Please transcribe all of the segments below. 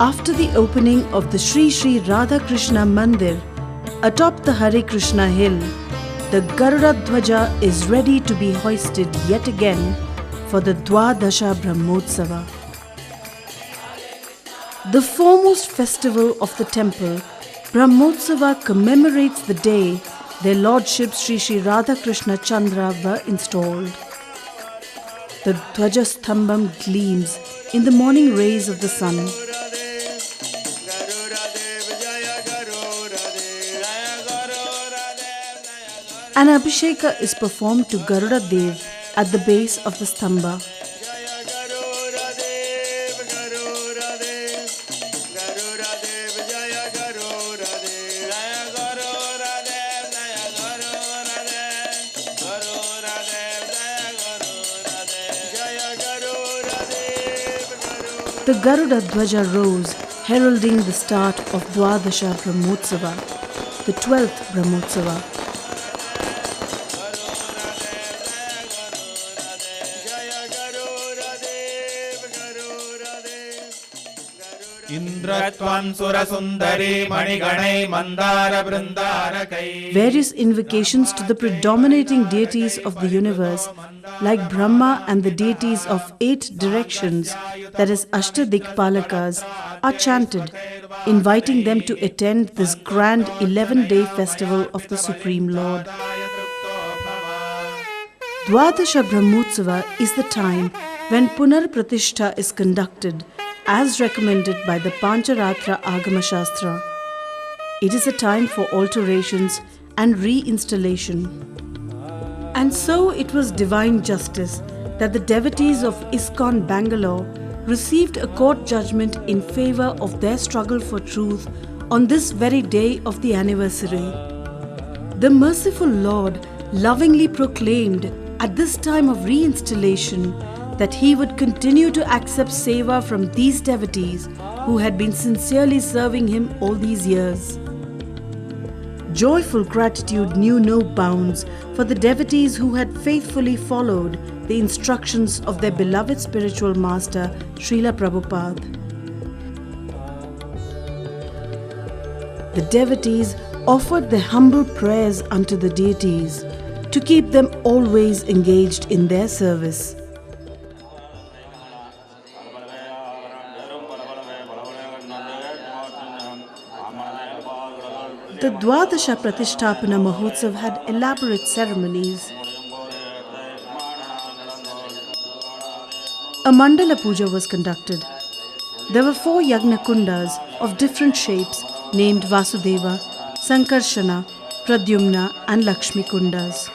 After the opening of the Sri Sri Radha Krishna Mandir atop the Hare Krishna hill, the Garuda Dvaja is ready to be hoisted yet again for the Dvadasha Brahmotsava. The foremost festival of the temple, Brahmotsava, commemorates the day their lordships Sri Sri Radha Krishna Chandra were installed. The Dvaja Stambam gleams in the morning rays of the sun. An Abhisheka is performed to Garuda Dev at the base of the Stamba. The Garuda Dvaja rose, heralding the start of Dvadasha Brahmotsava, the 12th Brahmotsava. Various invocations to the predominating deities of the universe, like Brahma and the deities of 8 directions, that is Ashtadikpalakas, are chanted, inviting them to attend this grand 11-day festival of the Supreme Lord. Dvadasha Brahmotsava is the time when Punar Pratishtha is conducted, as recommended by the Pancharatra Agama Shastra. It is a time for alterations and reinstallation. And so it was divine justice that the devotees of ISKCON Bangalore received a court judgment in favor of their struggle for truth on this very day of the anniversary. The merciful Lord lovingly proclaimed at this time of reinstallation that he would continue to accept seva from these devotees who had been sincerely serving him all these years. Joyful gratitude knew no bounds for the devotees who had faithfully followed the instructions of their beloved spiritual master, Srila Prabhupada. The devotees offered their humble prayers unto the deities to keep them always engaged in their service. The Dvadasha Pratishtapana Mahotsav had elaborate ceremonies. A Mandala Puja was conducted. There were 4 Yagna Kundas of different shapes named Vasudeva, Sankarshana, Pradyumna and Lakshmi Kundas.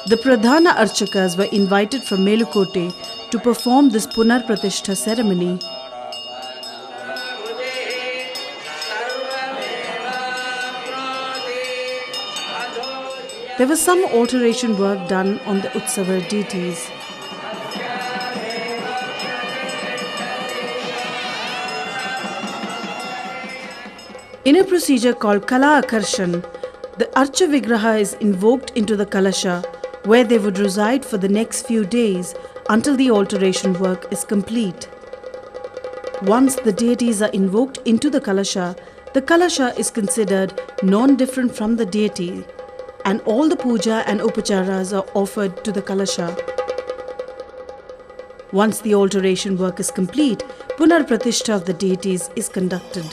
The Pradhana Archakas were invited from Melukote to perform this Punar Pratishtha ceremony. There was some alteration work done on the Utsava deities. In a procedure called Kala Akarshan, the Archa Vigraha is invoked into the Kalasha, where they would reside for the next few days until the alteration work is complete. Once the deities are invoked into the Kalasha is considered non-different from the deity, and all the puja and upacharas are offered to the Kalasha. Once the alteration work is complete, Punar Pratishtha of the deities is conducted.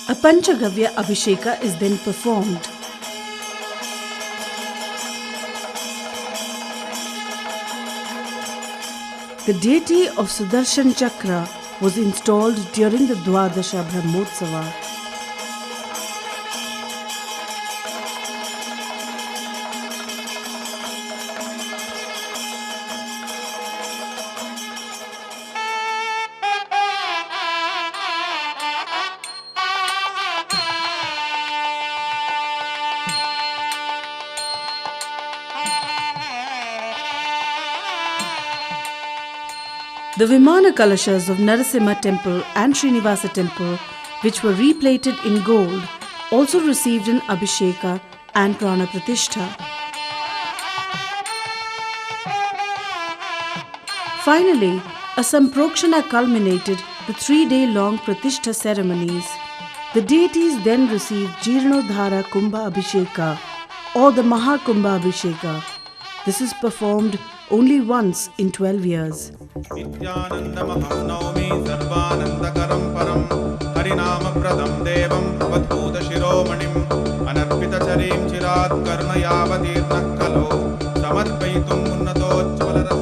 A Panchagavya Abhisheka is then performed. The deity of Sudarshan Chakra was installed during the Dvadasha Brahmotsava. The Vimana Kalashas of Narasimha Temple and Srinivasa Temple, which were replated in gold, also received an Abhisheka and Prana Pratishtha. Finally, a Samprokshana culminated the 3-day-long Pratishtha ceremonies. The deities then received Jirnodhara Kumbha Abhisheka or the Mahakumbha Abhisheka. This is performed only once in 12 years. Nityanandamaham Naumi Sarvanandakaram Param Harinamapradam Devam Bhavatbhuta Shiromanim Anarpitacharim Chirat Karnayavatirnah Kalo Samarpaitum Unnatocchvalarasa.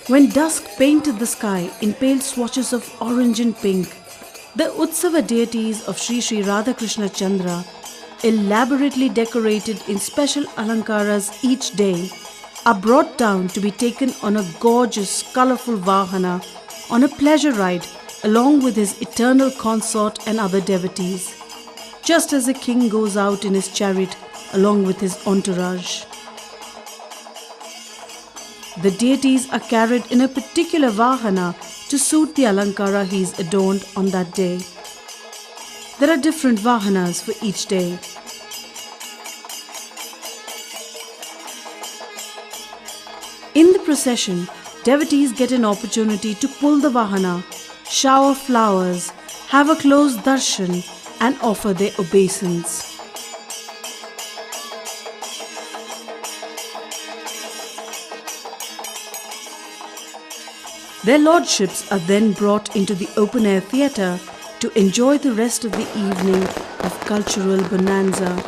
When dusk painted the sky in pale swatches of orange and pink, the Utsava deities of Sri Sri Radhakrishna Chandra, elaborately decorated in special alankaras each day, are brought down to be taken on a gorgeous, colourful vahana on a pleasure ride along with his eternal consort and other devotees, just as a king goes out in his chariot along with his entourage. The deities are carried in a particular vahana to suit the alankara he is adorned on that day. There are different vahanas for each day. In the procession, devotees get an opportunity to pull the vahana, shower flowers, have a close darshan and offer their obeisance. Their lordships are then brought into the open-air theatre to enjoy the rest of the evening of cultural bonanza.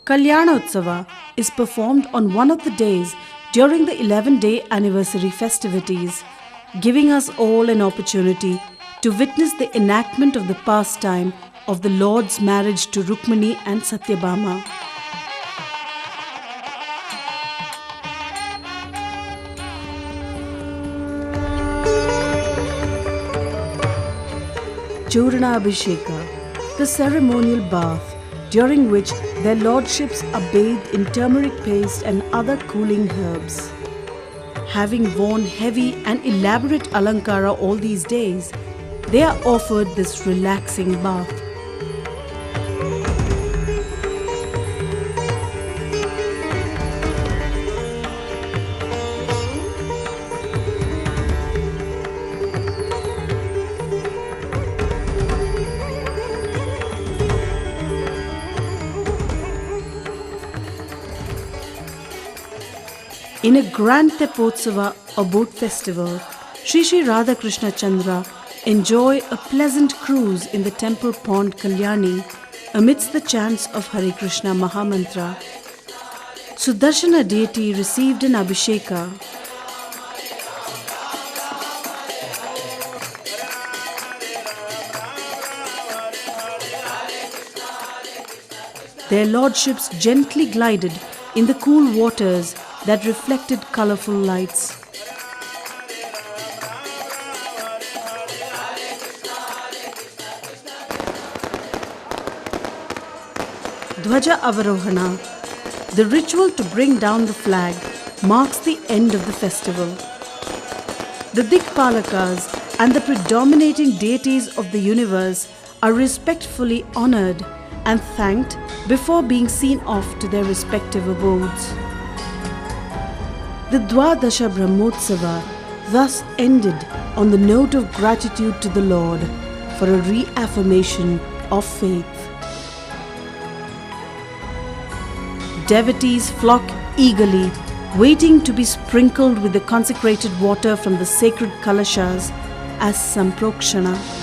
Kalyanotsava is performed on one of the days during the 11-day anniversary festivities, giving us all an opportunity to witness the enactment of the pastime of the Lord's marriage to Rukmini and Satyabhama. Churana Abhisheka, the ceremonial bath, during which their lordships are bathed in turmeric paste and other cooling herbs. Having worn heavy and elaborate alankara all these days, they are offered this relaxing bath. In a grand Tepotsava or boat festival, Sri Sri Radhakrishna Chandra enjoy a pleasant cruise in the temple pond Kalyani amidst the chants of Hare Krishna Mahamantra. Sudarshana deity received an Abhisheka. Their lordships gently glided in the cool waters that reflected colourful lights. Dhwaja Avarohana, the ritual to bring down the flag, marks the end of the festival. The Dikpalakas and the predominating deities of the universe are respectfully honoured and thanked before being seen off to their respective abodes. The Dvadasha Brahmotsava thus ended on the note of gratitude to the Lord for a reaffirmation of faith. Devotees flock eagerly, waiting to be sprinkled with the consecrated water from the sacred kalashas as Samprakshana.